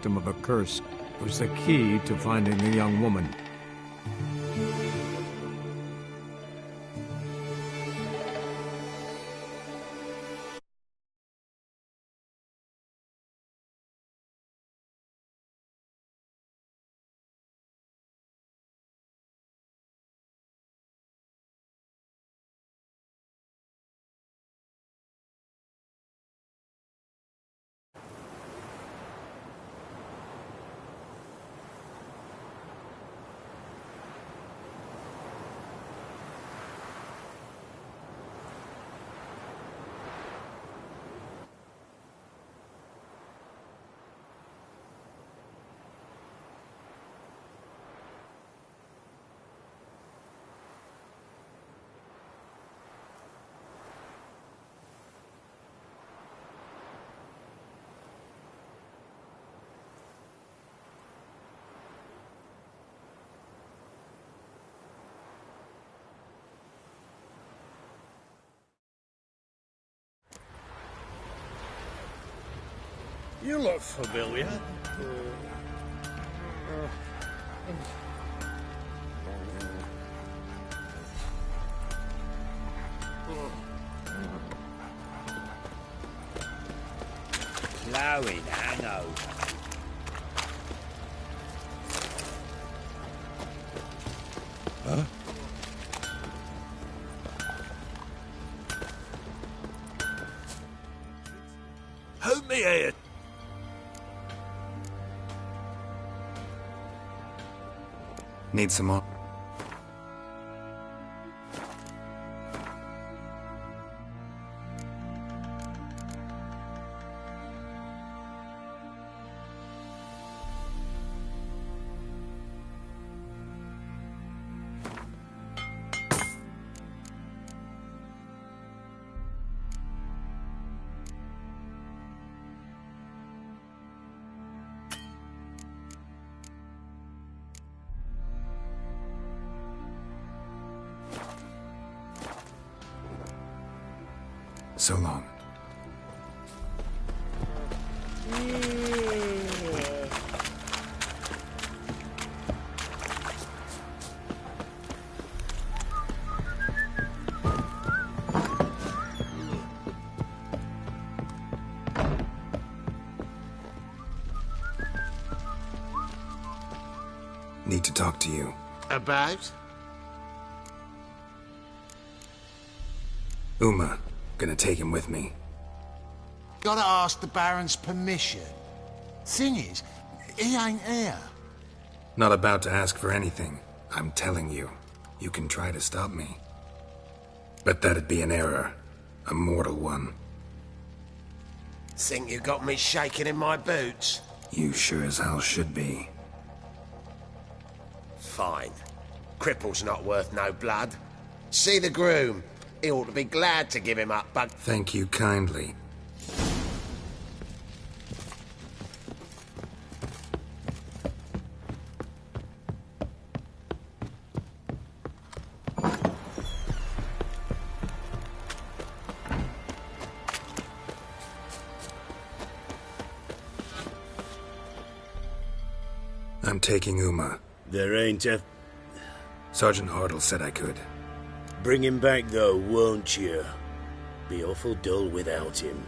victim of a curse was the key to finding the young woman. You look familiar. Flowing hangover. Huh? Hold me here. Need some more? So long. Need to talk to you. About? Uma. Gonna take him with me. Gotta ask the Baron's permission. Thing is, he ain't here. Not about to ask for anything. I'm telling you. You can try to stop me. But that'd be an error. A mortal one. Think you got me shaking in my boots? You sure as hell should be. Fine. Cripple's not worth no blood. See the groom. He ought to be glad to give him up, but... Thank you kindly. I'm taking Uma. There ain't a... Sergeant Hartle said I could. Bring him back, though, won't you? Be awful dull without him.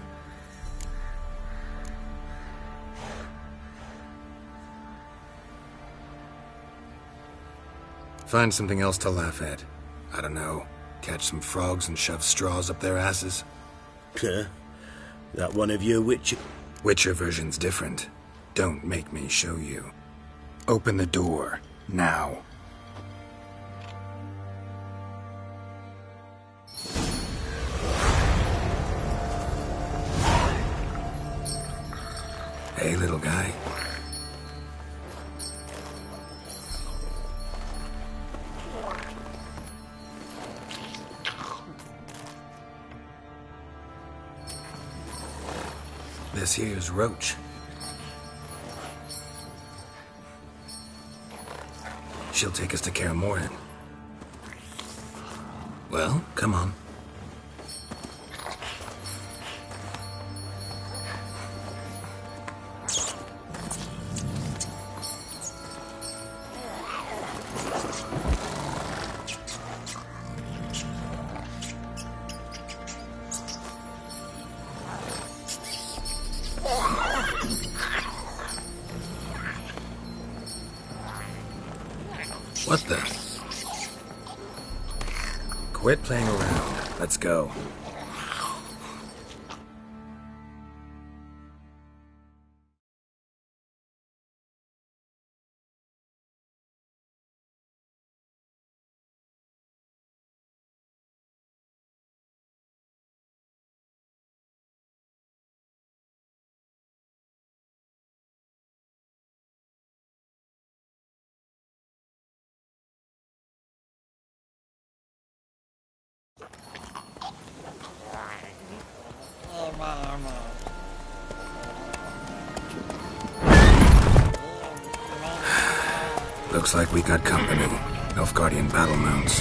Find something else to laugh at. I don't know. Catch some frogs and shove straws up their asses. Huh? That one of your Witcher version's different. Don't make me show you. Open the door. Now. Hey, little guy. This here's Roach. She'll take us to Kaer Morhen. Well, come on. What the? Quit playing around. Let's go. Looks like we got company. Nilfgaardian battle mounts.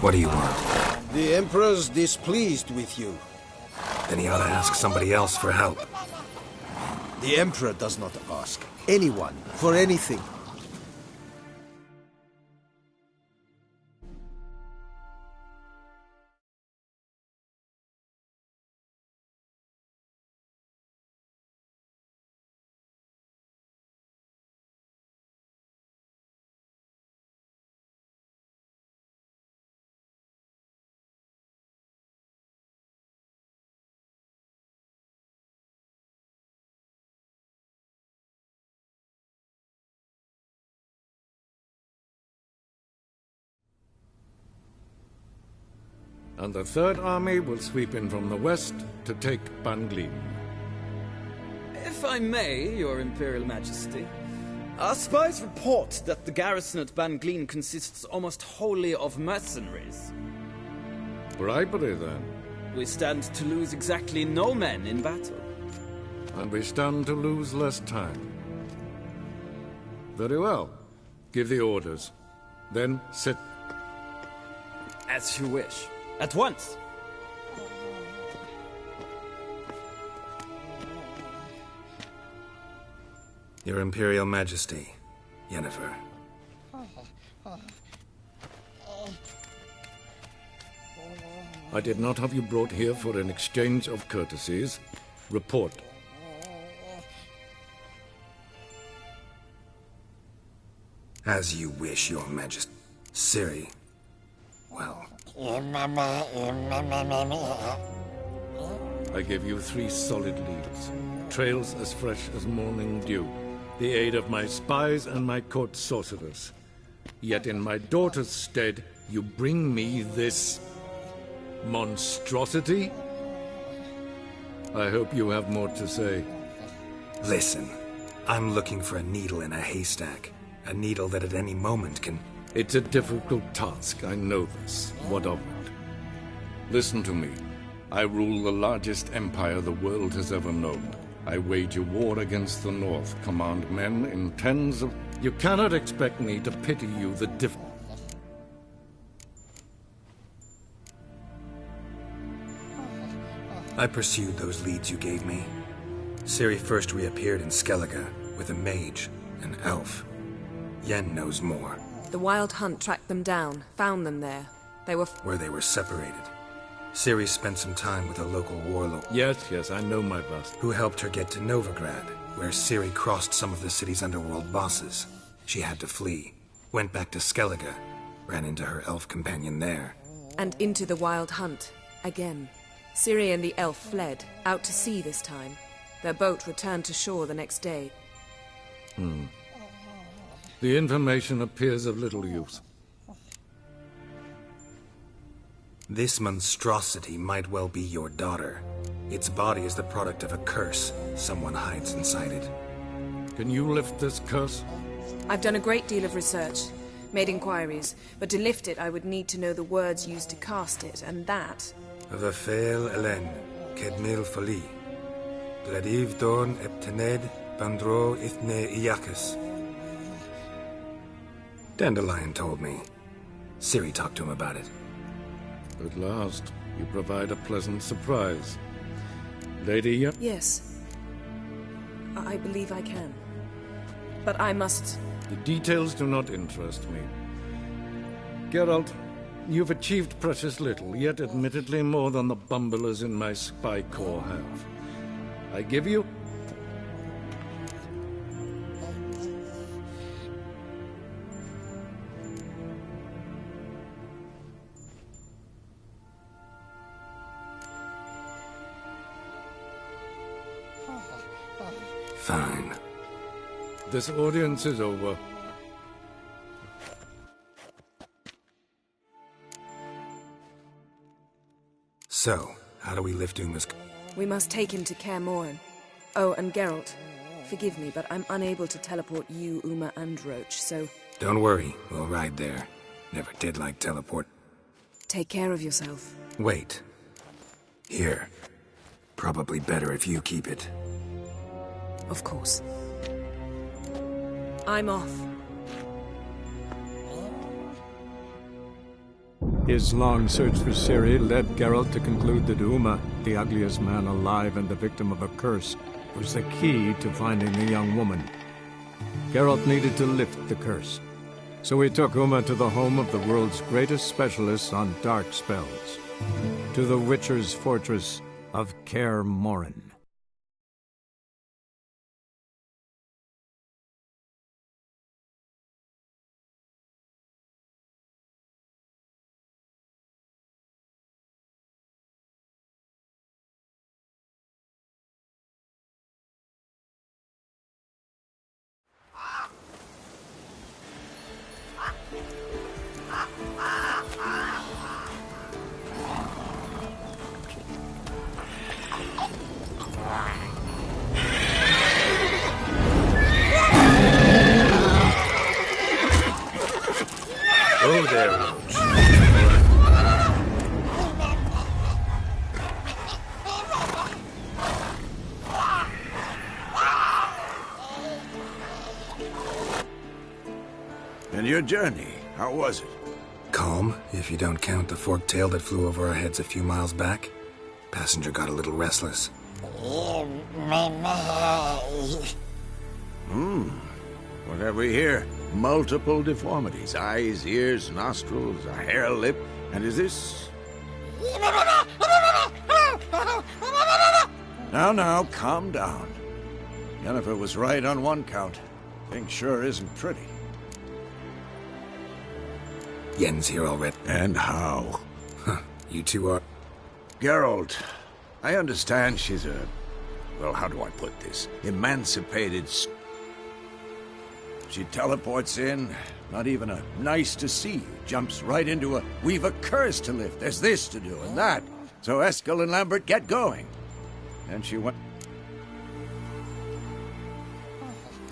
What do you want? The Emperor's displeased with you. Then he ought to ask somebody else for help. The Emperor does not ask anyone for anything. And the Third Army will sweep in from the west to take Banglin. If I may, Your Imperial Majesty, our spies report that the garrison at Banglin consists almost wholly of mercenaries. Bribery, then. We stand to lose exactly no men in battle. And we stand to lose less time. Very well. Give the orders. Then sit. As you wish. At once! Your Imperial Majesty, Yennefer. I did not have you brought here for an exchange of courtesies. Report. As you wish, Your Majesty. Ciri. Well... I give you 3 solid leads. Trails as fresh as morning dew. The aid of my spies and my court sorcerers. Yet in my daughter's stead, you bring me this... monstrosity? I hope you have more to say. Listen, I'm looking for a needle in a haystack. A needle that at any moment can... It's a difficult task, I know this. What of it? Listen to me. I rule the largest empire the world has ever known. I wage a war against the North, command men in tens of... You cannot expect me to pity you the I pursued those leads you gave me. Ciri first reappeared in Skellige with a mage, an elf. Yen knows more. The Wild Hunt tracked them down, found them there. They were... Where they were separated. Ciri spent some time with a local warlord. Yes, I know my best. Who helped her get to Novigrad, where Ciri crossed some of the city's underworld bosses. She had to flee. Went back to Skellige. Ran into her elf companion there. And into the Wild Hunt. Again. Ciri and the elf fled, out to sea this time. Their boat returned to shore the next day. The information appears of little use. This monstrosity might well be your daughter. Its body is the product of a curse someone hides inside it. Can you lift this curse? I've done a great deal of research, made inquiries, but to lift it I would need to know the words used to cast it, and that... Vafel Elen, Kedmil Fali, Gladiv Dorn Eptened, Bandro Ithne Iacus. Dandelion told me. Ciri talked to him about it. At last, you provide a pleasant surprise. Lady... Yes. I believe I can. But I must... The details do not interest me. Geralt, You've achieved precious little, yet admittedly more than the bumblers in my spy corps have. I give you... Fine. This audience is over. So, how do we lift Uma's... We must take him to Kaer Morhen. Oh, and Geralt, forgive me, but I'm unable to teleport you, Uma, and Roach, so... Don't worry, we'll ride there. Never did like teleport. Take care of yourself. Wait. Here. Probably better if you keep it. Of course. I'm off. His long search for Ciri led Geralt to conclude that Uma, the ugliest man alive and the victim of a curse, was the key to finding the young woman. Geralt needed to lift the curse, so he took Uma to the home of the world's greatest specialists on dark spells, to the Witcher's fortress of Kaer Morhen. Oh, there, Roach. And your journey, how was it? Calm, if you don't count the forked tail that flew over our heads a few miles back. Passenger got a little restless. What have we here? Multiple deformities. Eyes, ears, nostrils, a hair lip. And is this... Now, calm down. Yennefer was right on one count. Thing sure isn't pretty. Yen's here already. And how? Huh, you two are... Geralt, I understand she's a... Well, how do I put this? Emancipated... She teleports in, not even a nice to see you, jumps right into a we've a curse to lift, there's this to do and that. So Eskel and Lambert get going. And she went...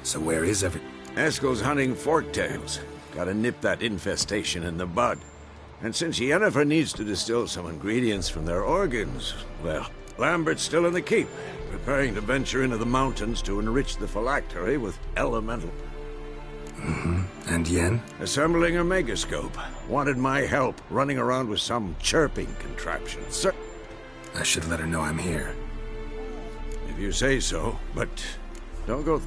So where is Eskel's hunting forktails. Gotta nip that infestation in the bud. And since Yennefer needs to distill some ingredients from their organs, well, Lambert's still in the keep, preparing to venture into the mountains to enrich the phylactery with elemental... And Yen? Assembling a megascope. Wanted my help running around with some chirping contraption. Sir, I should let her know I'm here. if you say so, but don't go...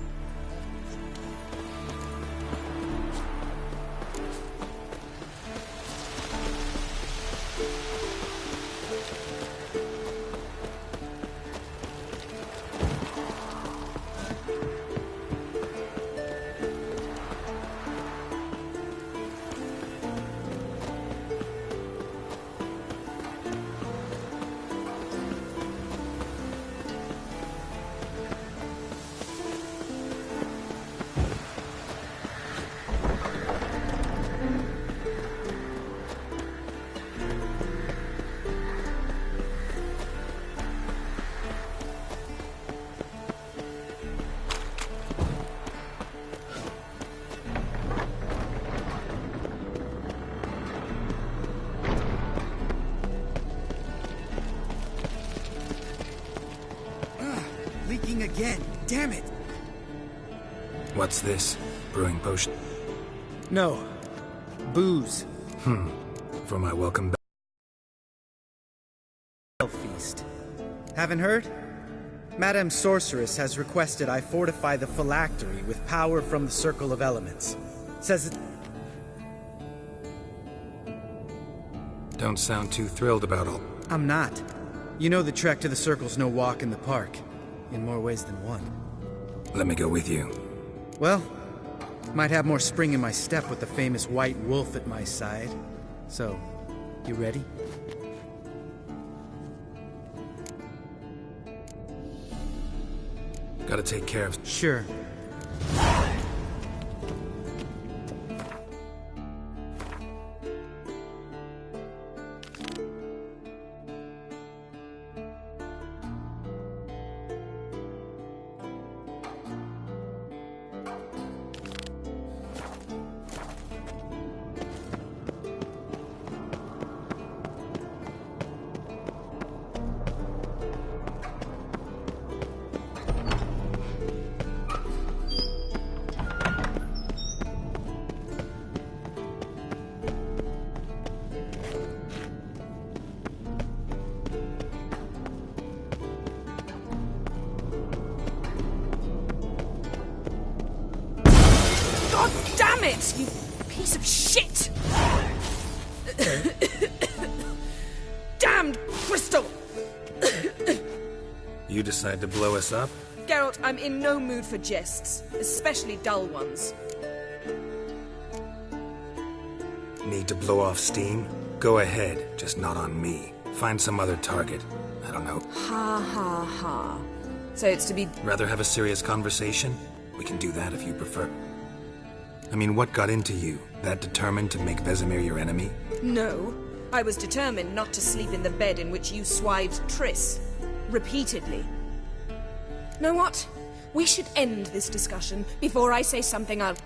Leaking again. Damn it. What's this? Brewing potion? No. Booze. For my welcome back. Feast. Haven't heard? Madame Sorceress has requested I fortify the phylactery with power from the Circle of Elements. Says it... Don't sound too thrilled about all. I'm not. You know the trek to the Circle's no walk in the park. In more ways than one. Let me go with you. Well, might have more spring in my step with the famous white wolf at my side. So, you ready? Gotta take care of... Sure. Damn it, you piece of shit! Damned crystal! You decide to blow us up? Geralt, I'm in no mood for jests, especially dull ones. Need to blow off steam? Go ahead, just not on me. Find some other target. I don't know. Ha ha ha. So it's to be... Rather have a serious conversation? We can do that if you prefer. I mean, what got into you? That determined to make Vesemir your enemy? No. I was determined not to sleep in the bed in which you swived Triss. Repeatedly. Know what? We should end this discussion before I say something I'll...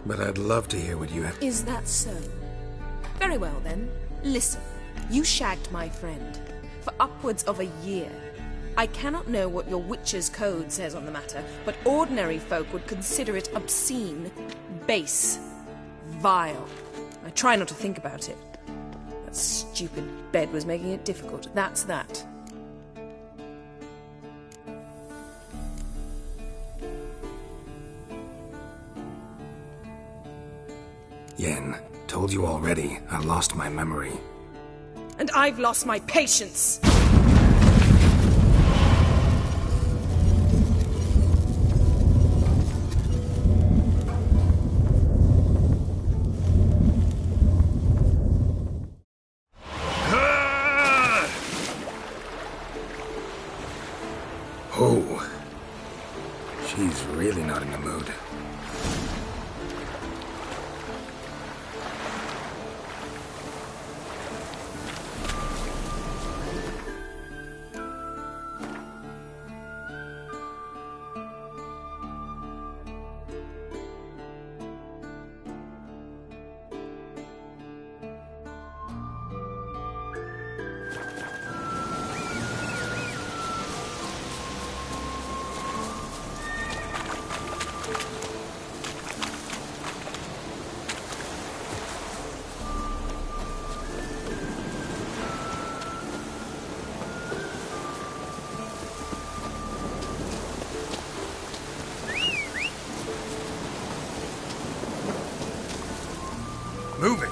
But I'd love to hear what you have... Is that so? Very well then. Listen. You shagged my friend. For upwards of a year. I cannot know what your Witcher's Code says on the matter, but ordinary folk would consider it obscene, base, vile. I try not to think about it. That stupid bed was making it difficult. That's that. Yen, told you already, I lost my memory. And I've lost my patience! Oh. She's really not in the mood. Move it!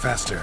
Faster.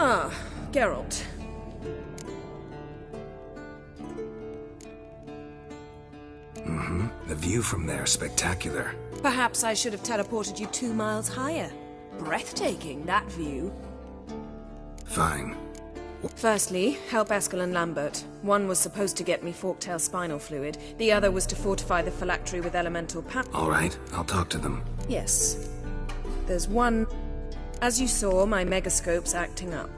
Ah, Geralt. The view from there, spectacular. Perhaps I should have teleported you 2 miles higher. Breathtaking, that view. Fine. Firstly, help Eskel and Lambert. One was supposed to get me forktail spinal fluid. The other was to fortify the phylactery with elemental All right, I'll talk to them. Yes. There's one... As you saw, my megascope's acting up.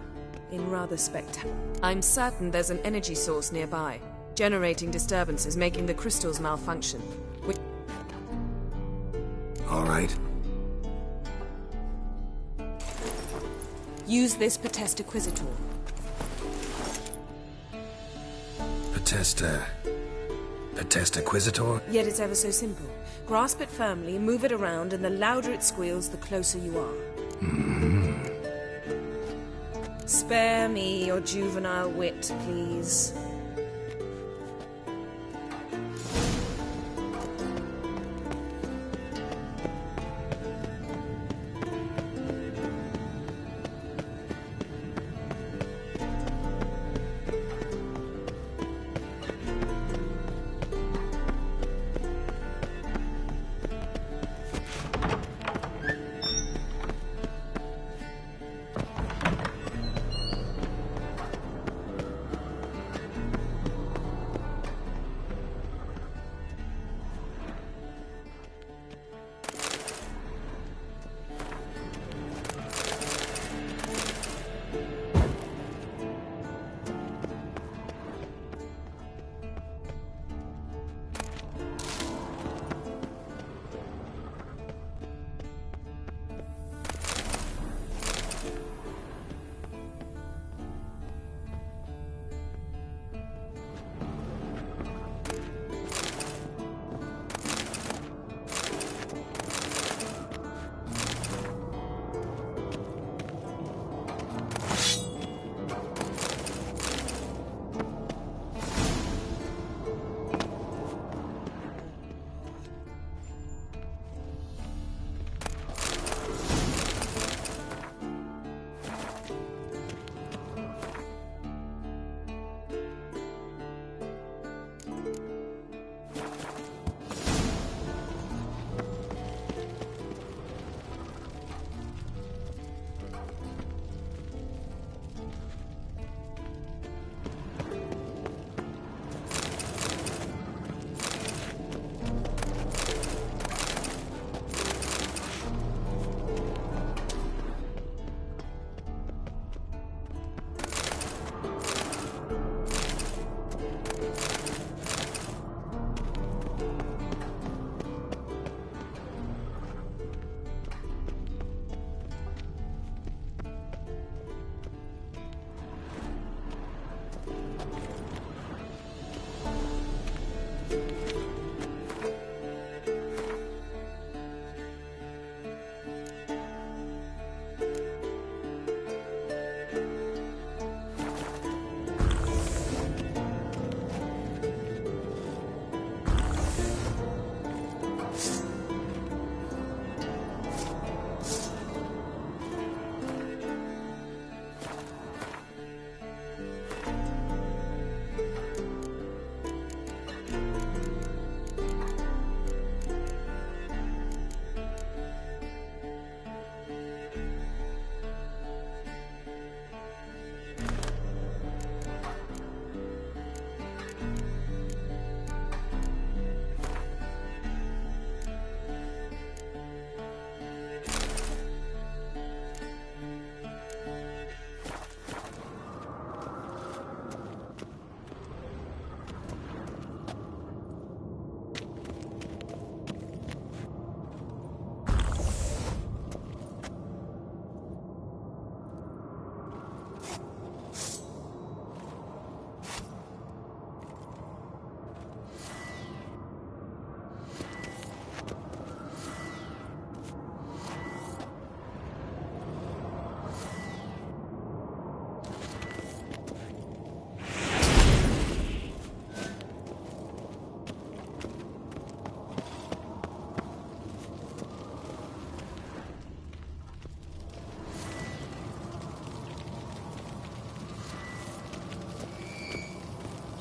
In rather spectacular. I'm certain there's an energy source nearby, generating disturbances, making the crystals malfunction. All right. Use this Potestaquizitor. Potestaquizitor? Yet it's ever so simple. Grasp it firmly, move it around, and the louder it squeals, the closer you are. Spare me your juvenile wit, please.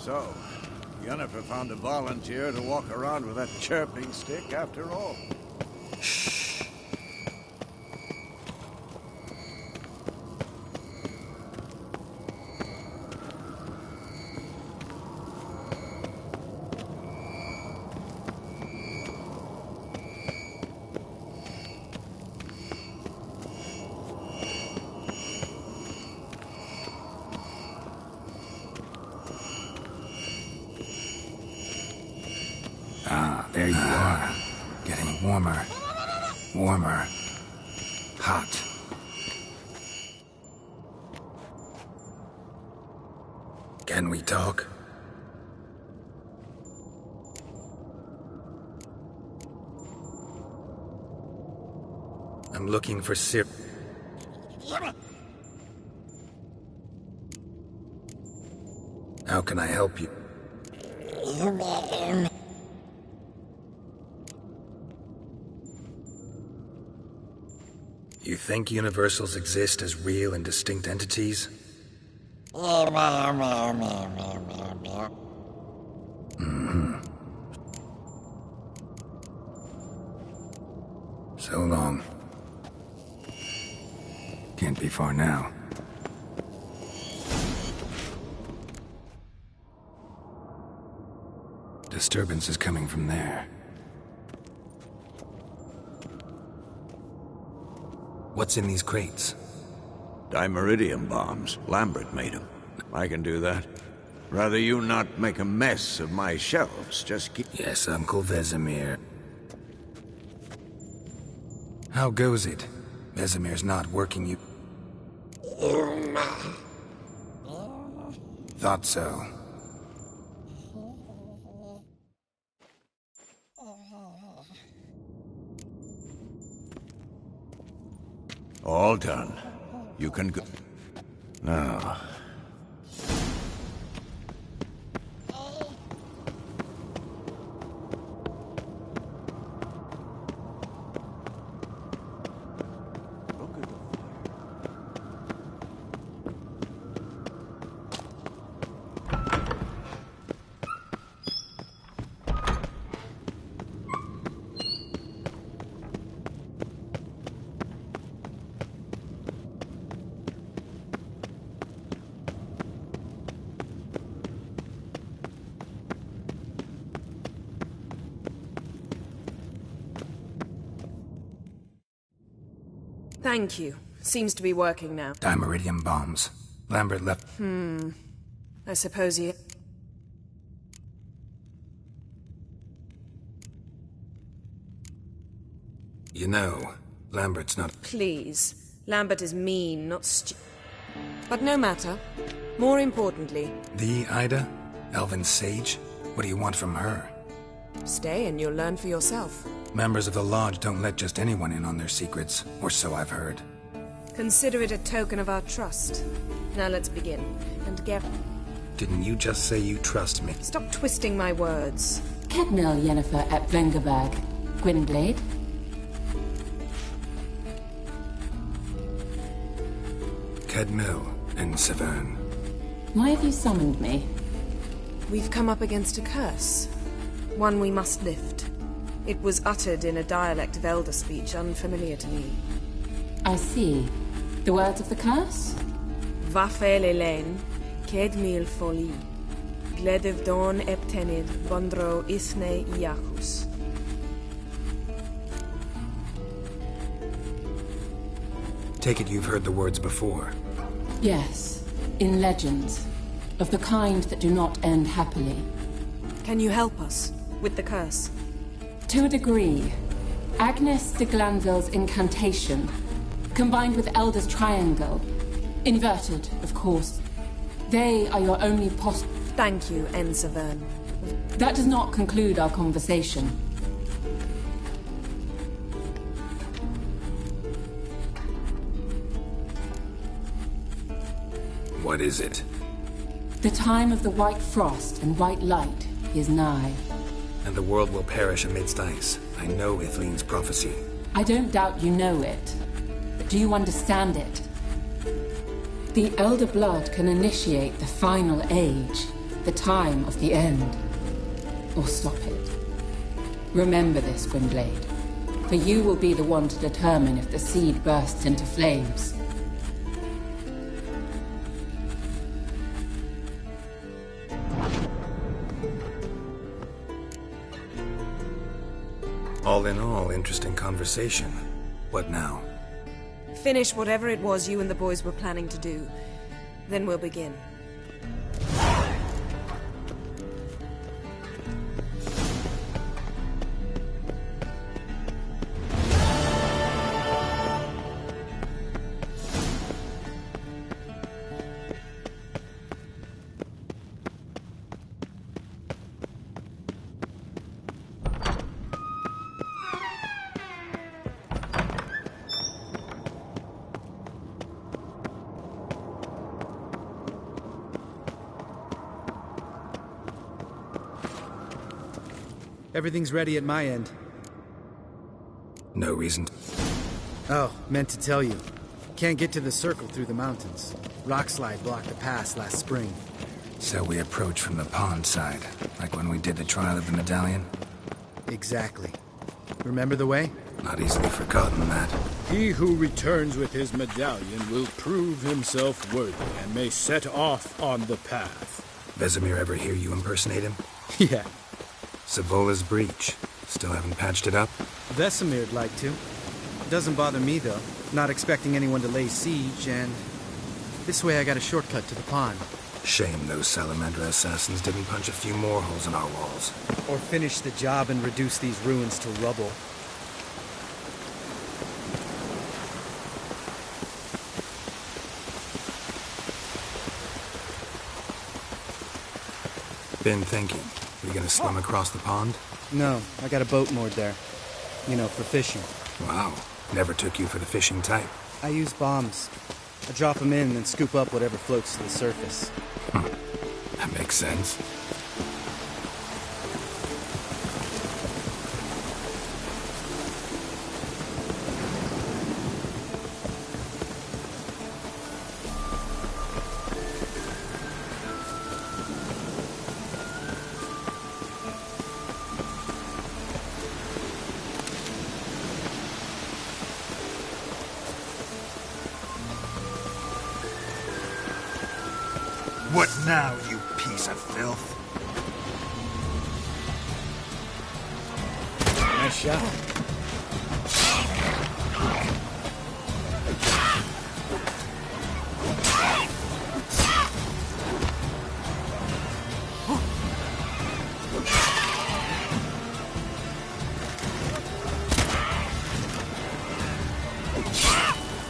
So, Yennefer found a volunteer to walk around with that chirping stick after all. Shh. Ah, there you are. Getting warmer. Warmer. Hot. Can we talk? I'm looking for Ciri. How can I help you? You think universals exist as real and distinct entities? Mm-hmm. So long. Can't be far now. Disturbance is coming from there. What's in these crates? Dimeridium bombs. Lambert made them. I can do that. Rather you not make a mess of my shelves, just keep... Yes, Uncle Vesemir. How goes it? Vesemir's not working you... Thought so. All done. You can go... Now... Thank you. Seems to be working now. Dimeridium bombs. Lambert left... I suppose he... You know, Lambert's not... Please. Lambert is mean, not But no matter. More importantly... The Ida? Elven sage? What do you want from her? Stay and you'll learn for yourself. Members of the Lodge don't let just anyone in on their secrets, or so I've heard. Consider it a token of our trust. Now let's begin. And get... Didn't you just say you trust me? Stop twisting my words. Kednel Yennefer at Vengerberg. Gwynblade? Kedmil and Severn. Why have you summoned me? We've come up against a curse. One we must lift. It was uttered in a dialect of Elder speech unfamiliar to me. I see. The words of the curse? Vafel Elaine, Kedmil Foli, Gledev Don Eptenid, Bondro Isne Iachus. Take it you've heard the words before. Yes, in legends. Of the kind that do not end happily. Can you help us with the curse? To a degree. Agnes de Glanville's incantation, combined with Elder's triangle, inverted, of course. They are your only Thank you, N. Severn. That does not conclude our conversation. What is it? The time of the white frost and white light is nigh. And the world will perish amidst ice. I know Ithleen's prophecy. I don't doubt you know it. But do you understand it? The Elder Blood can initiate the final age, the time of the end. Or stop it. Remember this, Gwynblade, for you will be the one to determine if the seed bursts into flames. All in all, interesting conversation. What now? Finish whatever it was you and the boys were planning to do. Then we'll begin. Everything's ready at my end. No reason to... Oh, meant to tell you. Can't get to the circle through the mountains. Rockslide blocked the pass last spring. So we approach from the pond side, like when we did the trial of the medallion? Exactly. Remember the way? Not easily forgotten, that. He who returns with his medallion will prove himself worthy and may set off on the path. Vesemir ever hear you impersonate him? Yeah. Savola's breach. Still haven't patched it up? Vesemir'd like to. Doesn't bother me, though. Not expecting anyone to lay siege, and... this way I got a shortcut to the pond. Shame those Salamander assassins didn't punch a few more holes in our walls. Or finish the job and reduce these ruins to rubble. Been thinking. We gonna swim across the pond? No, I got a boat moored there. You know, for fishing. Wow. Never took you for the fishing type. I use bombs. I drop them in and scoop up whatever floats to the surface. That makes sense. What now, you piece of filth? Nice shot.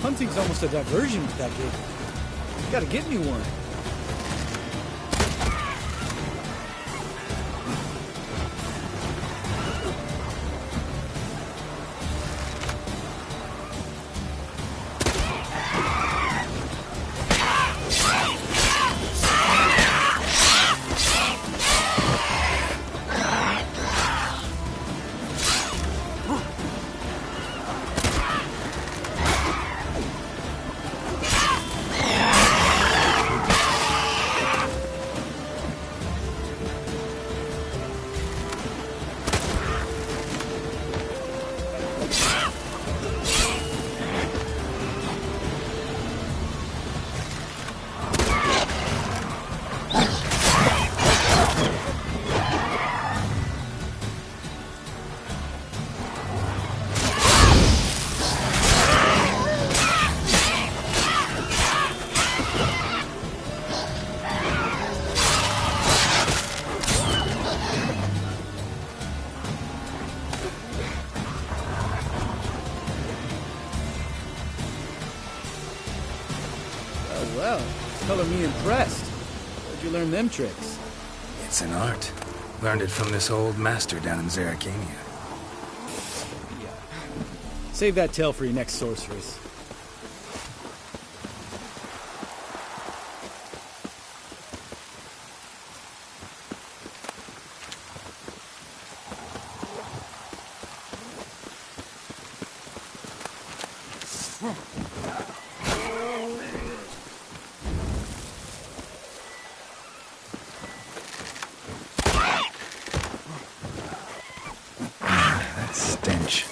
Hunting's almost a diversion with that gig. Gotta get me one. Well, color me impressed. Where'd you learn them tricks? It's an art. Learned it from this old master down in Zerrikania. Yeah. Save that tale for your next sorceress. stench.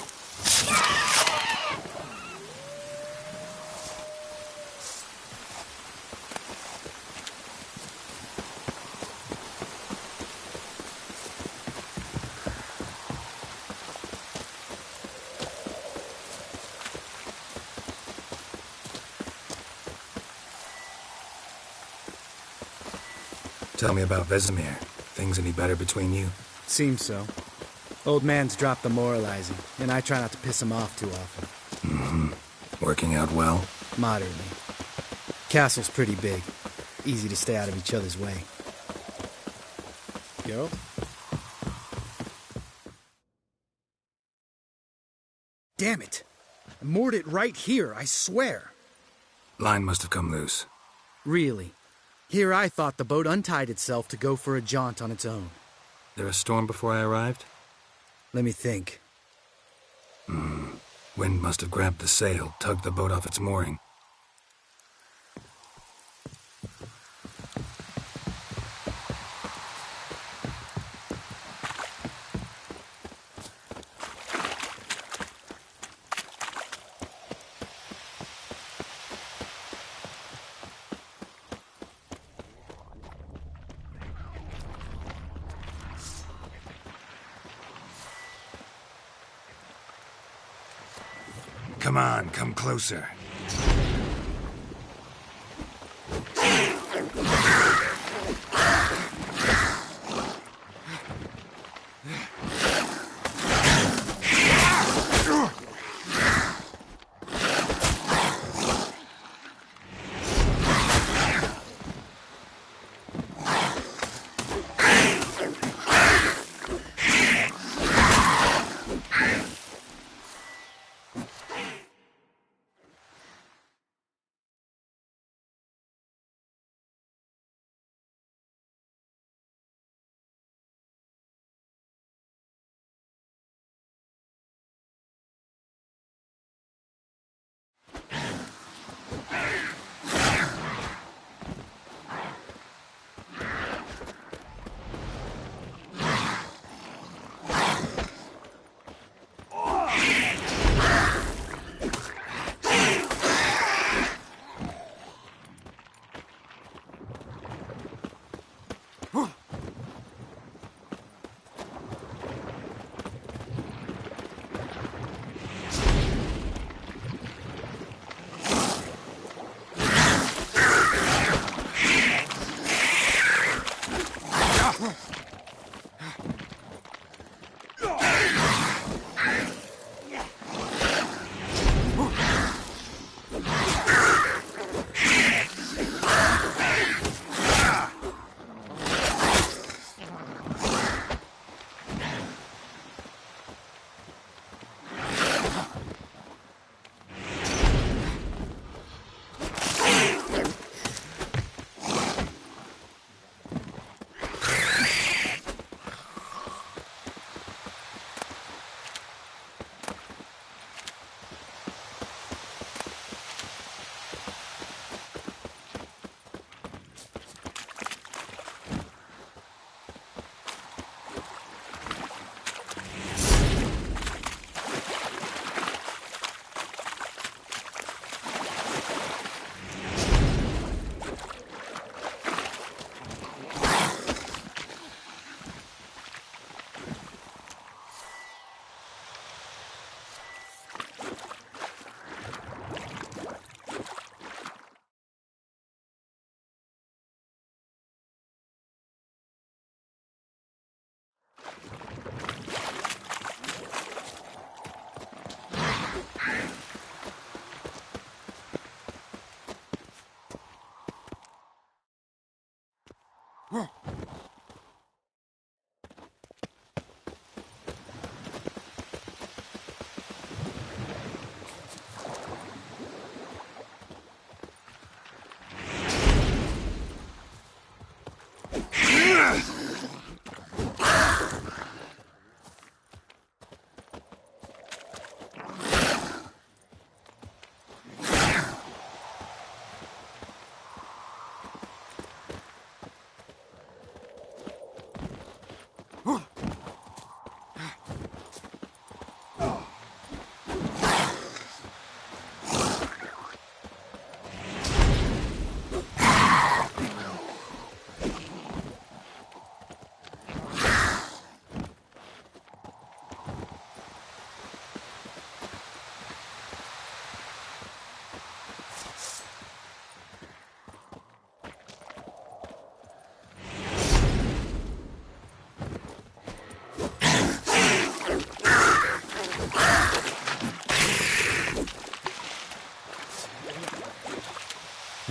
Tell me about Vesemir. Things any better between you? Seems so. Old man's dropped the moralizing, and I try not to piss him off too often. Mm-hmm. Working out well? Moderately. Castle's pretty big. Easy to stay out of each other's way. Geralt? Damn it! I moored it right here, I swear. Line must have come loose. Really? Here I thought the boat untied itself to go for a jaunt on its own. There a storm before I arrived? Let me think. Wind must have grabbed the sail, tugged the boat off its mooring. Come on, come closer.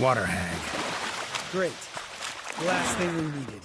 Water hag. Great. Last thing we needed.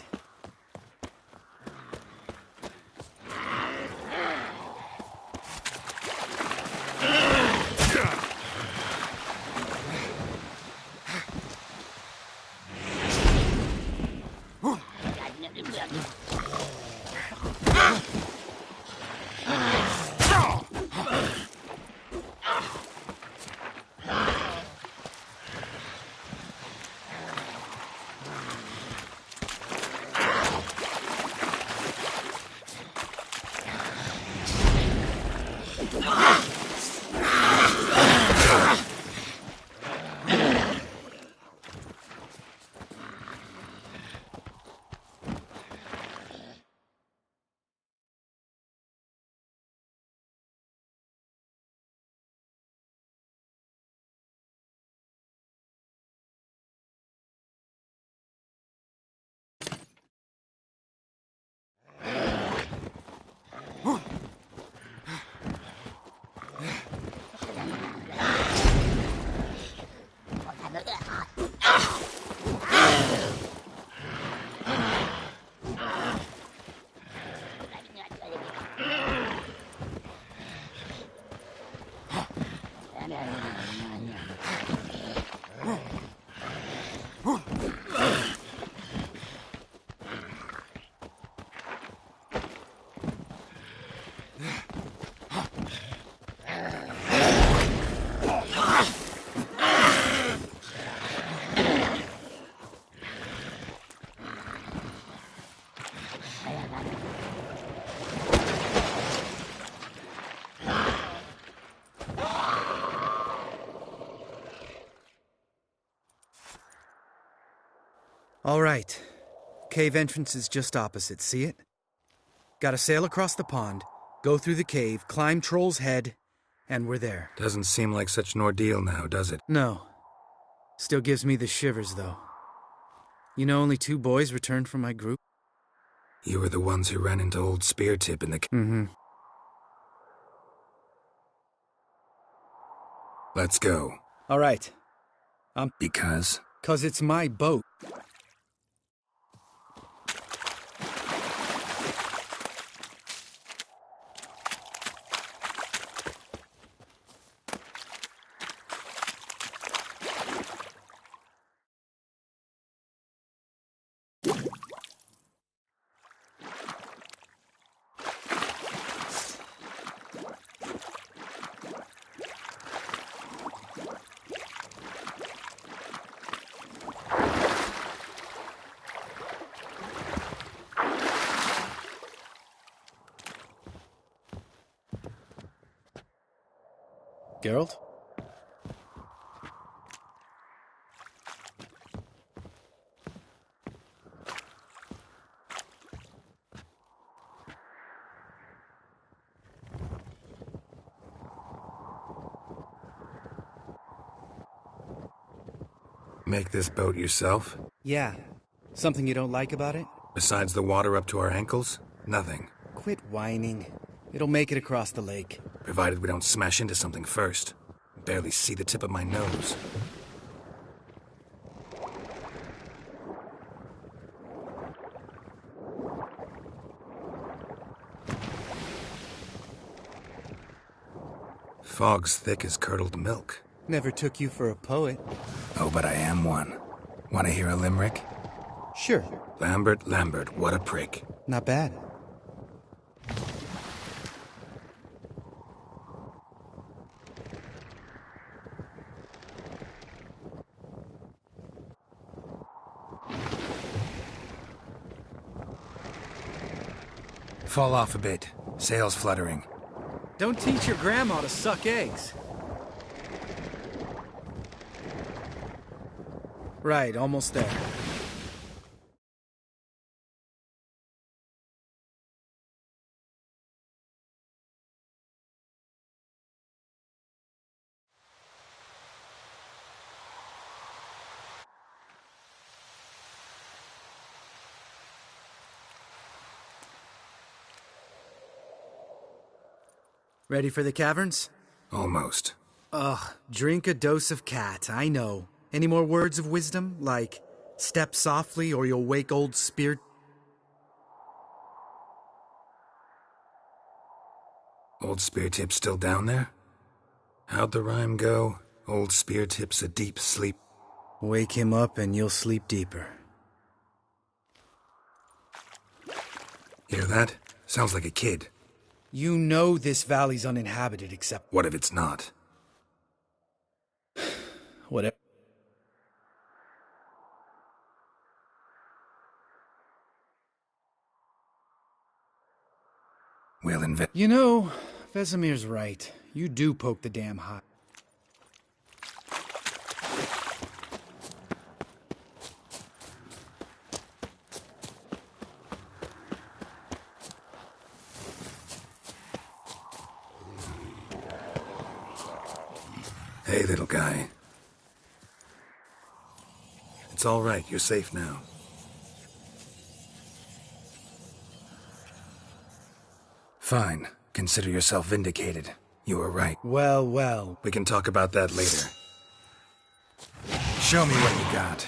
All right. Cave entrance is just opposite, see it? Gotta sail across the pond, go through the cave, climb Troll's Head, and we're there. Doesn't seem like such an ordeal now, does it? No. Still gives me the shivers, though. You know only 2 boys returned from my group? You were the ones who ran into old Speartip in the... Mm-hmm. Let's go. All right. Because? 'Cause it's my boat. Geralt? Make this boat yourself? Yeah. Something you don't like about it? Besides the water up to our ankles? Nothing. Quit whining. It'll make it across the lake. Provided we don't smash into something first. Barely see the tip of my nose. Fog's thick as curdled milk. Never took you for a poet. Oh, but I am one. Want to hear a limerick? Sure. Lambert, what a prick. Not bad. Fall off a bit. Sails fluttering. Don't teach your grandma to suck eggs. Right, almost there. Ready for the caverns? Almost. Ugh, drink a dose of cat, I know. Any more words of wisdom, like, step softly or you'll wake old spear... Old Speartip's still down there? How'd the rhyme go? Old Speartip's a deep sleep. Wake him up and you'll sleep deeper. Hear that? Sounds like a kid. You know this valley's uninhabited except... What if it's not? Whatever. We'll invent... You know, Vesemir's right. You do poke the damn hot. Hey, little guy. It's all right. You're safe now. Fine. Consider yourself vindicated. You were right. Well, well. We can talk about that later. Show me what you got.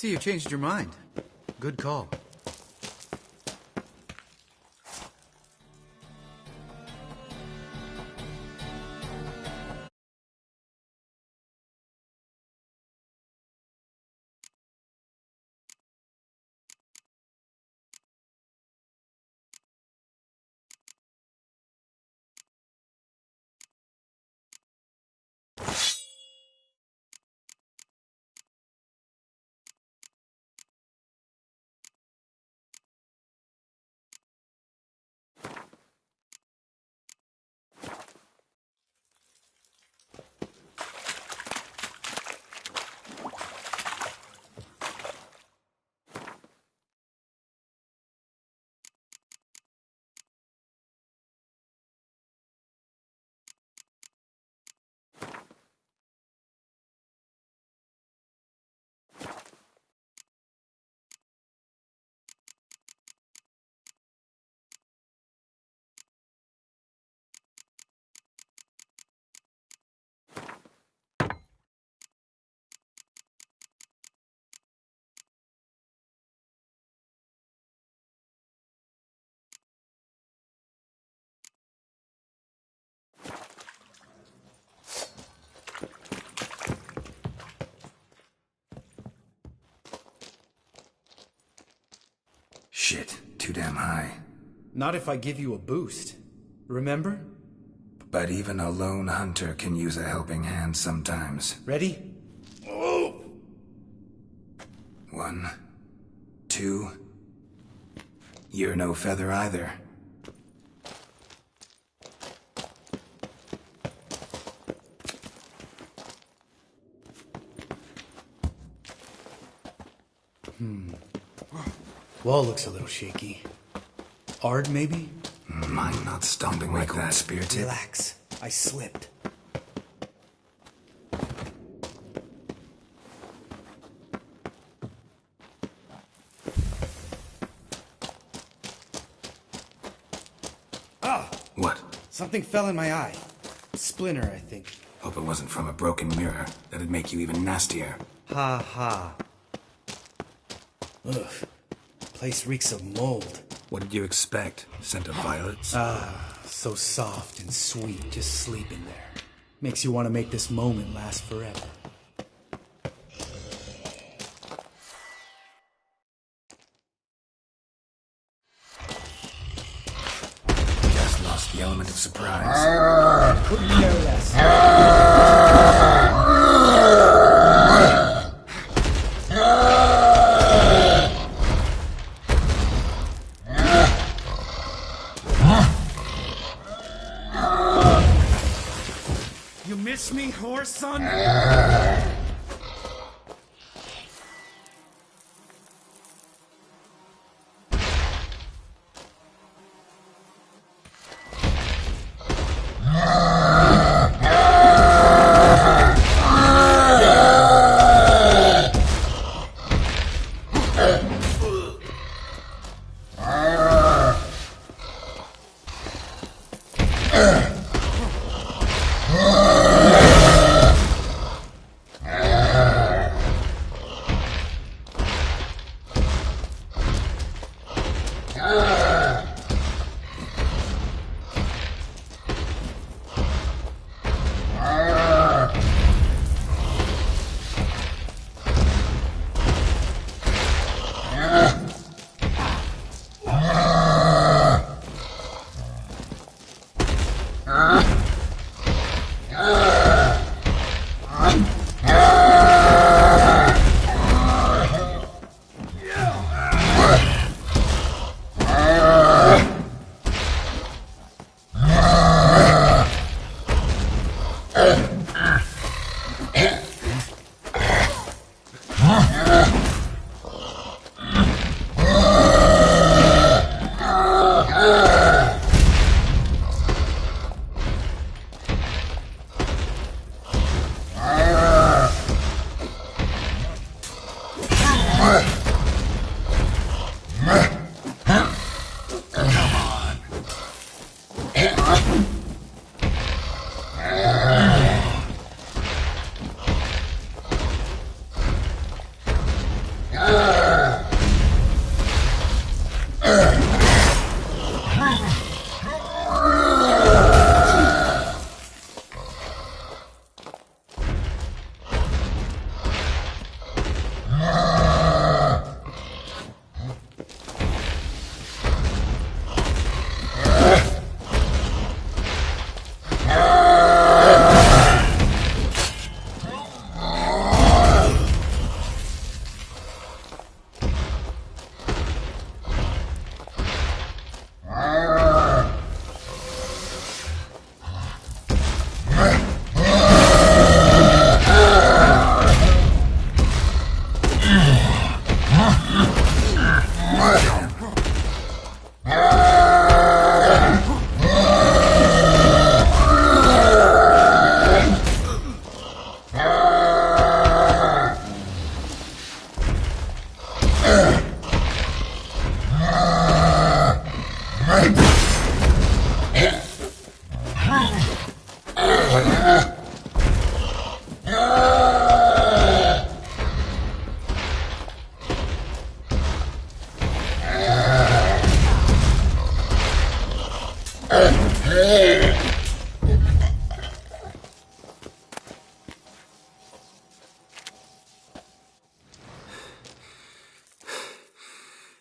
See, you changed your mind. Good call. Shit, too damn high. Not if I give you a boost. Remember? But even a lone hunter can use a helping hand sometimes. Ready? Oh! 1, 2. You're no feather either. Wall looks a little shaky. Ard, maybe? Mine not stomping like that, spear tip. Relax. I slipped. Ah! What? Something fell in my eye. Splinter, I think. Hope it wasn't from a broken mirror. That'd make you even nastier. Ha ha. Ugh. Place reeks of mold. What did you expect? Scent of violets? Ah, so soft and sweet, just sleeping there. Makes you want to make this moment last forever. Just lost the element of surprise. Couldn't care less. You miss me, horse son?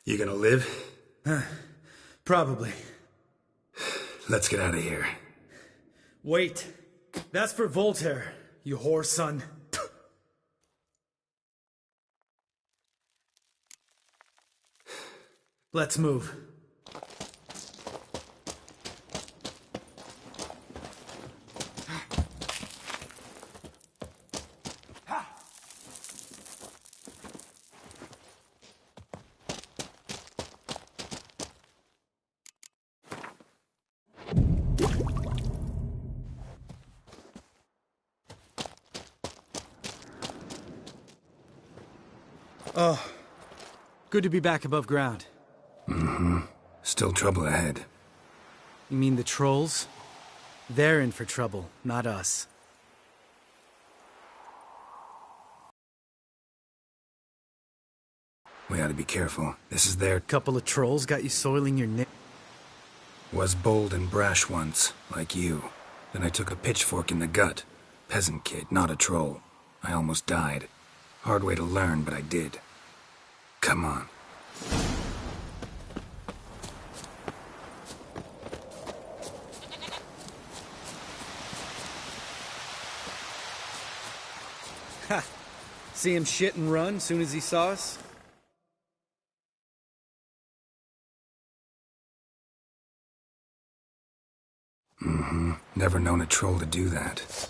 You gonna live? Probably. Let's get out of here. Wait. That's for Voltaire, you whore son. Let's move. Oh, good to be back above ground. Mm-hmm. Still trouble ahead. You mean the trolls? They're in for trouble, not us. We ought to be careful. This is their... Couple of trolls got you soiling your neck. Was bold and brash once, like you. Then I took a pitchfork in the gut. Peasant kid, not a troll. I almost died. Hard way to learn, but I did. Come on. Ha! See him shit and run soon as he saw us? Mm-hmm. Never known a troll to do that.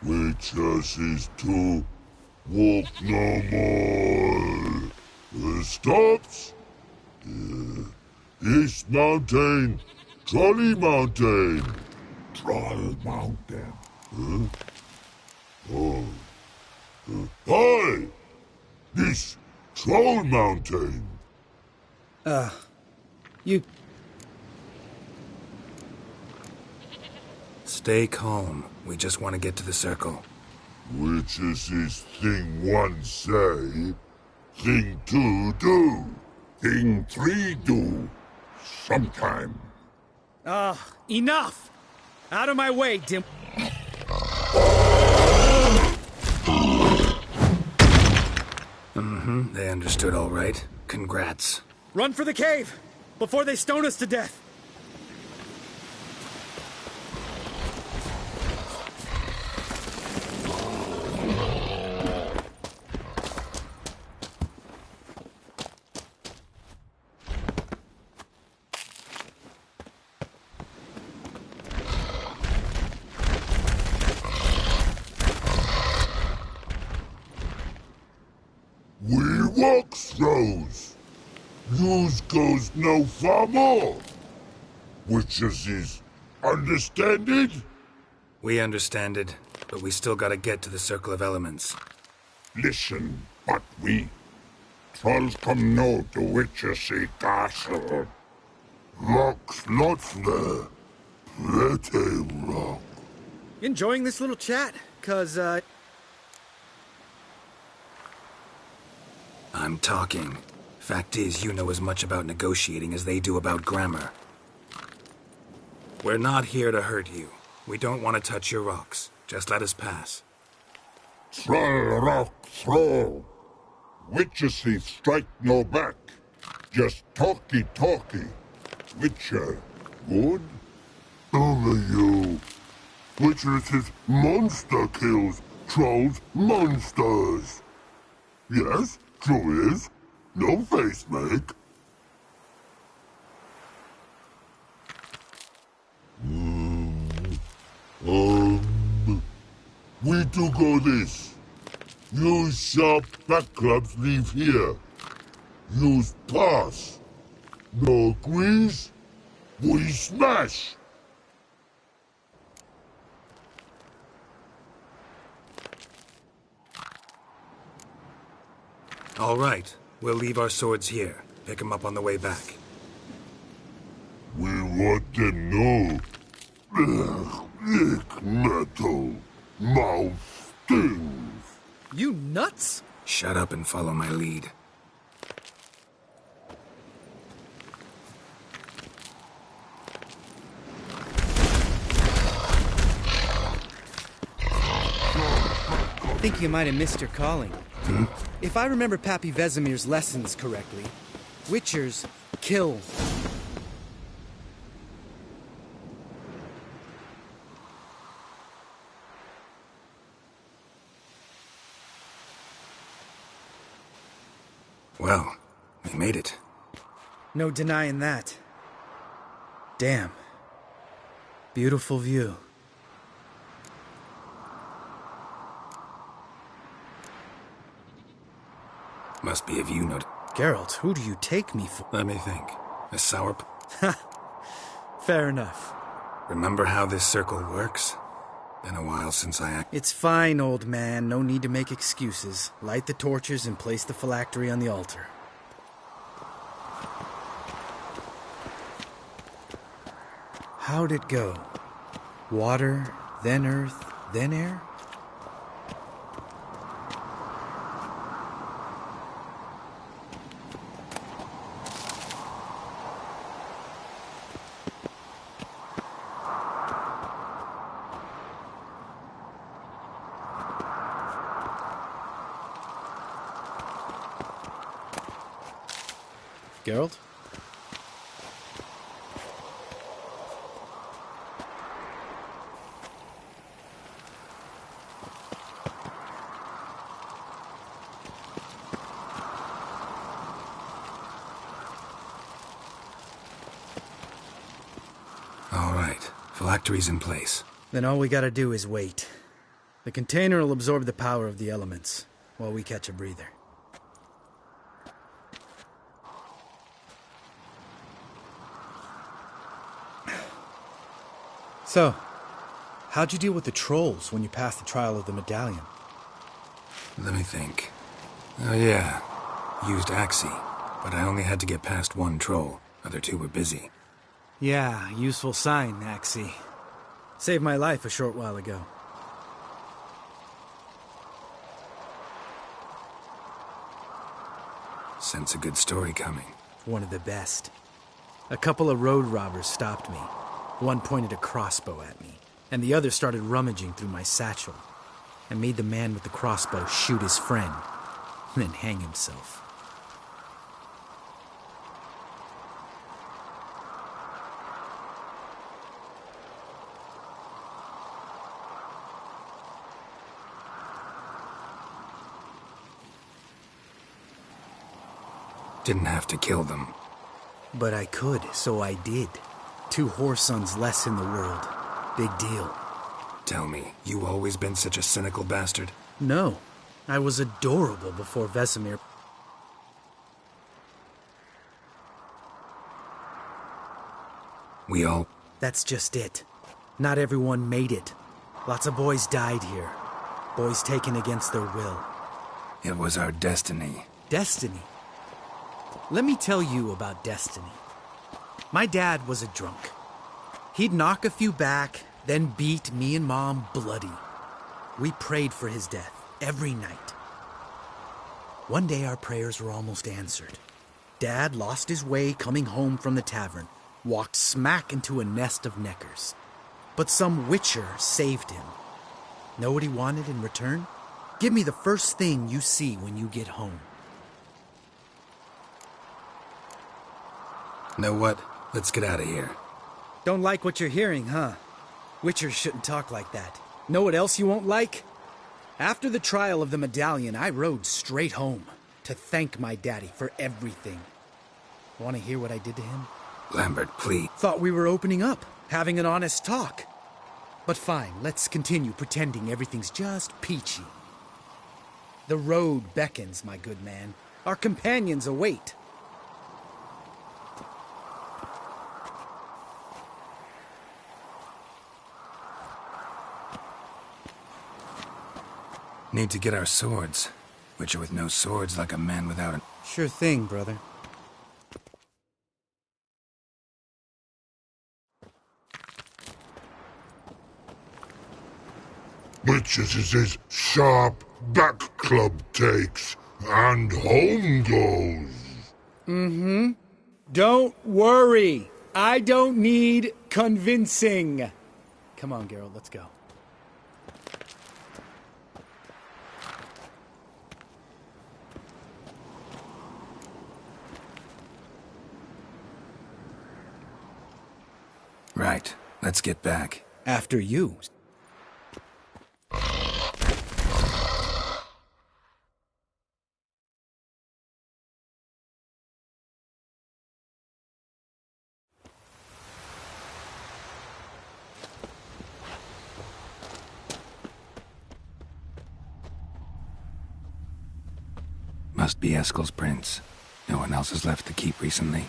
Witches is to walk no more. Stops. East Mountain, Trolley Mountain. Troll Mountain. Oh. Hi! This Troll Mountain. You... Stay calm. We just want to get to the circle. Witches is thing one say, thing two do, thing three do, sometime. Enough! Out of my way, dim... Mm-hmm, they understood all right. Congrats. Run for the cave! Before they stone us to death! We walk throws. Yous goes no far more. Witches is understand it? We understand it, but we still gotta get to the Circle of Elements. Listen, but we trolls come no to Witchessy Castle. Rocks lots there. Pretty rock. Enjoying this little chat? 'Cause, I'm talking. Fact is, you know as much about negotiating as they do about grammar. We're not here to hurt you. We don't want to touch your rocks. Just let us pass. Troll rock throw. Witchessy strike no back. Just talky. Witcher, good? Over you. Witchess's monster kills trolls monsters. Yes, true is. No face make. We do go this. Use sharp back clubs leave here. Use pass. No agrees? We smash. All right. We'll leave our swords here. Pick them up on the way back. We want them know. Lick metal. mouth stings. You nuts? Shut up and follow my lead. I think you might have missed your calling. Hmm? If I remember Pappy Vesemir's lessons correctly, Witchers kill. Well, we made it. No denying that. Damn. Beautiful view. Must be a view note. Geralt, who do you take me for? Let me think. A sour... Fair enough. Remember how this circle works? Been a while since I... It's fine, old man. No need to make excuses. Light the torches and place the phylactery on the altar. How'd it go? Water, then earth, then air? Geralt? All right. Phylactery's in place. Then all we gotta do is wait. The container will absorb the power of the elements, while we catch a breather. So, how'd you deal with the trolls when you passed the trial of the medallion? Let me think. Oh yeah, used Axie, but I only had to get past one troll. Other two were busy. Yeah, useful sign, Axie. Saved my life a short while ago. Sense a good story coming. One of the best. A couple of road robbers stopped me. One pointed a crossbow at me, and the other started rummaging through my satchel. I made the man with the crossbow shoot his friend, then hang himself. Didn't have to kill them. But I could, so I did. 2 whoresons less in the world. Big deal. Tell me, you always been such a cynical bastard? No. I was adorable before Vesemir. We all... That's just it. Not everyone made it. Lots of boys died here. Boys taken against their will. It was our destiny. Destiny? Let me tell you about destiny. My dad was a drunk. He'd knock a few back, then beat me and Mom bloody. We prayed for his death every night. One day our prayers were almost answered. Dad lost his way coming home from the tavern, walked smack into a nest of neckers. But some witcher saved him. Know what he wanted in return? Give me the first thing you see when you get home. Know what? Let's get out of here. Don't like what you're hearing, huh? Witchers shouldn't talk like that. Know what else you won't like? After the trial of the medallion, I rode straight home to thank my daddy for everything. Want to hear what I did to him? Lambert, please. Thought we were opening up, having an honest talk. But fine, let's continue pretending everything's just peachy. The road beckons, my good man. Our companions await. Need to get our swords. Witcher with no swords like a man without an... Sure thing, brother. But witches as his sharp back club takes, and home goes. Mm-hmm. Don't worry. I don't need convincing. Come on, Geralt, let's go. Right. Let's get back. After you. Must be Eskel's prints. No one else has left the keep recently.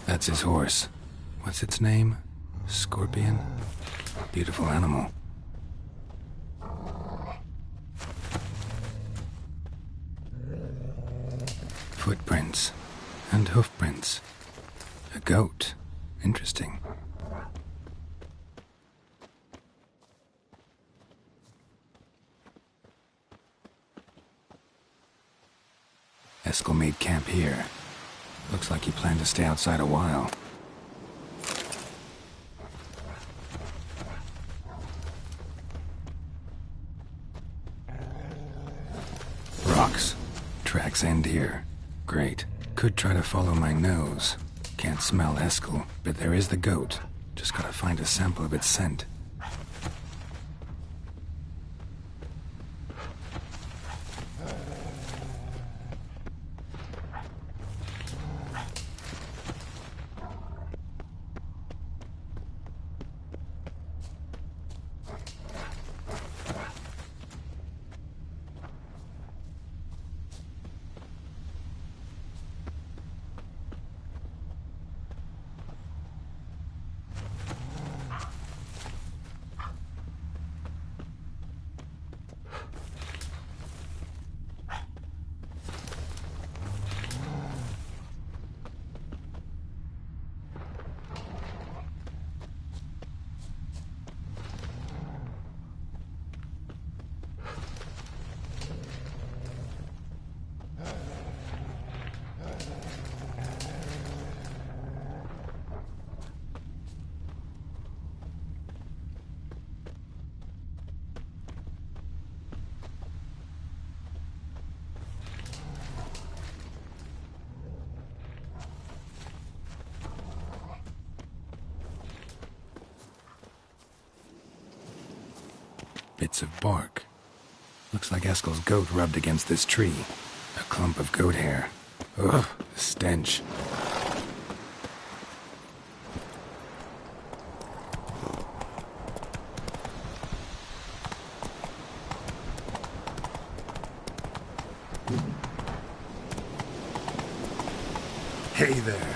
That's his horse. What's its name? Scorpion? Beautiful animal. Footprints. And hoofprints. A goat. Interesting. Eskel made camp here. Looks like he planned to stay outside a while. Rocks. Tracks end here. Great. Could try to follow my nose. Can't smell Eskel, but there is the goat. Just gotta find a sample of its scent. bits of bark. Looks like Eskel's goat rubbed against this tree. A clump of goat hair. Ugh, the stench. Hey there.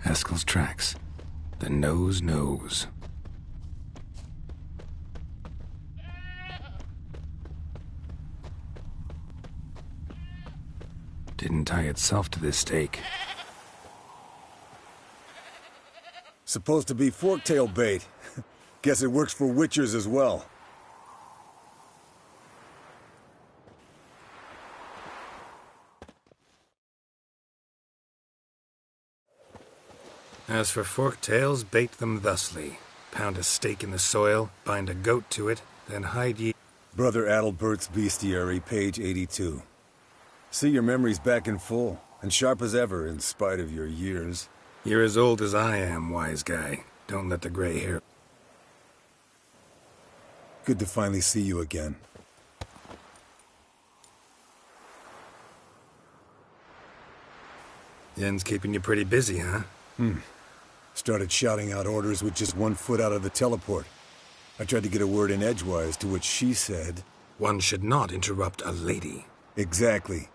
Eskel's tracks. The nose knows. Didn't tie itself to this stake. Supposed to be forktail bait. Guess it works for witchers as well. As for forktails, bait them thusly. Pound a stake in the soil, bind a goat to it, then hide ye... Brother Adalbert's Bestiary, page 82. See, your memory's back in full, and sharp as ever, in spite of your years. You're as old as I am, wise guy. Don't let the gray hair... Good to finally see you again. Yen's keeping you pretty busy, huh? Started shouting out orders with just 1 foot out of the teleport. I tried to get a word in edgewise, to which she said... One should not interrupt a lady. Exactly.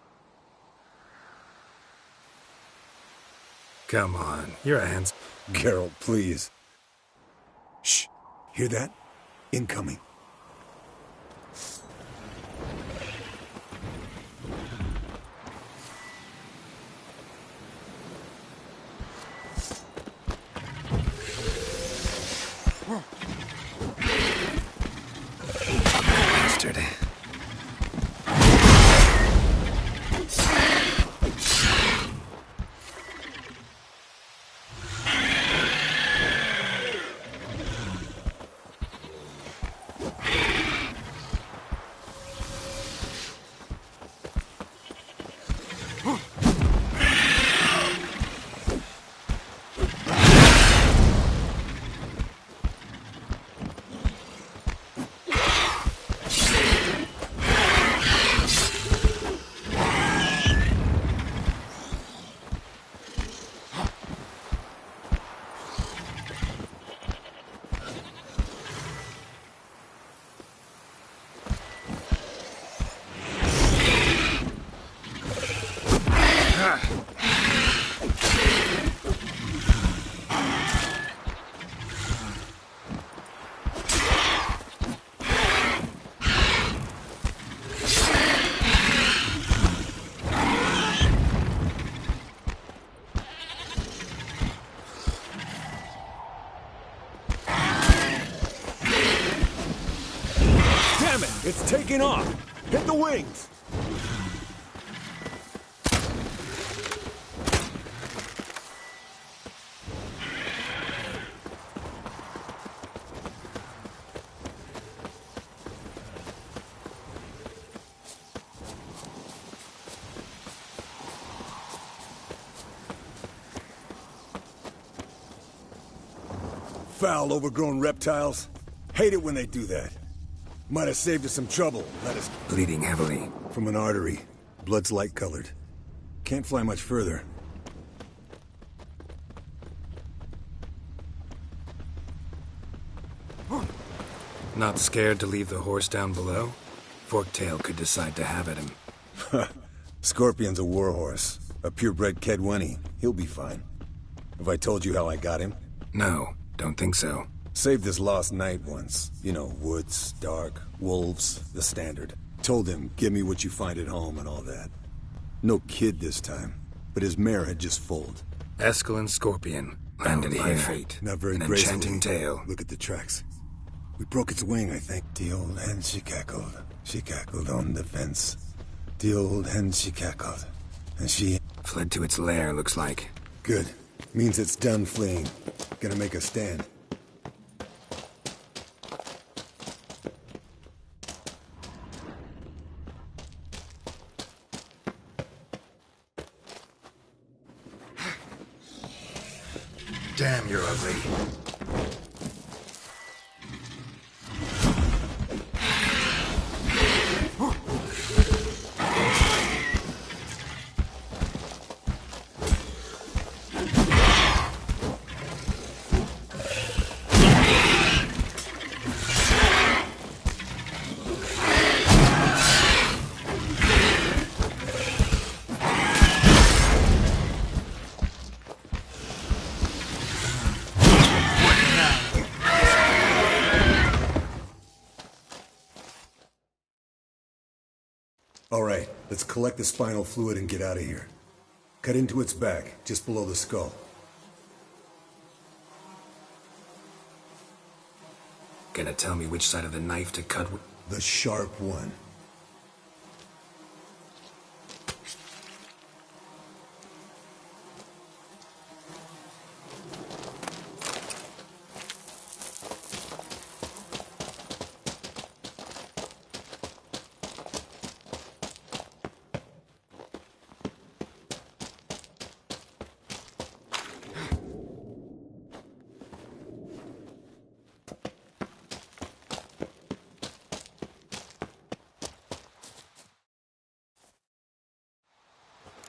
Come on, you're a handsome... Geralt, please. Shh. Hear that? Incoming. Bastard. It's taking off! Hit the wings! Foul, overgrown reptiles. Hate it when they do that. Might have saved us some trouble. Let us... Bleeding heavily. From an artery. Blood's light-colored. Can't fly much further. Not scared to leave the horse down below? Forktail could decide to have at him. Scorpion's a warhorse. A purebred Kedwenny. He'll be fine. Have I told you how I got him? No, don't think so. Saved his lost knight once. You know, woods, dark, wolves, the standard. Told him, give me what you find at home and all that. No kid this time, but his mare had just foaled. Eskel and Scorpion landed here. Fate. Not very An gracefully. enchanting tale. Look at the tracks. We broke its wing, I think. The old hen, she cackled. She cackled on the fence. The old hen, she cackled. And she... Fled to its lair, looks like. Good. Means it's done fleeing. Gonna make a stand. Damn, you're ugly. All right, let's collect the spinal fluid and get out of here. Cut into its back, just below the skull. Gonna tell me which side of the knife to cut with? The sharp one.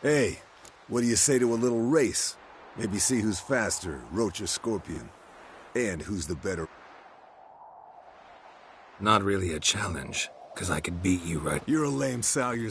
Hey, what do you say to a little race? Maybe see who's faster, Roach or Scorpion. And who's the better... Not really a challenge, because I could beat you right... You're a lame sow, you're...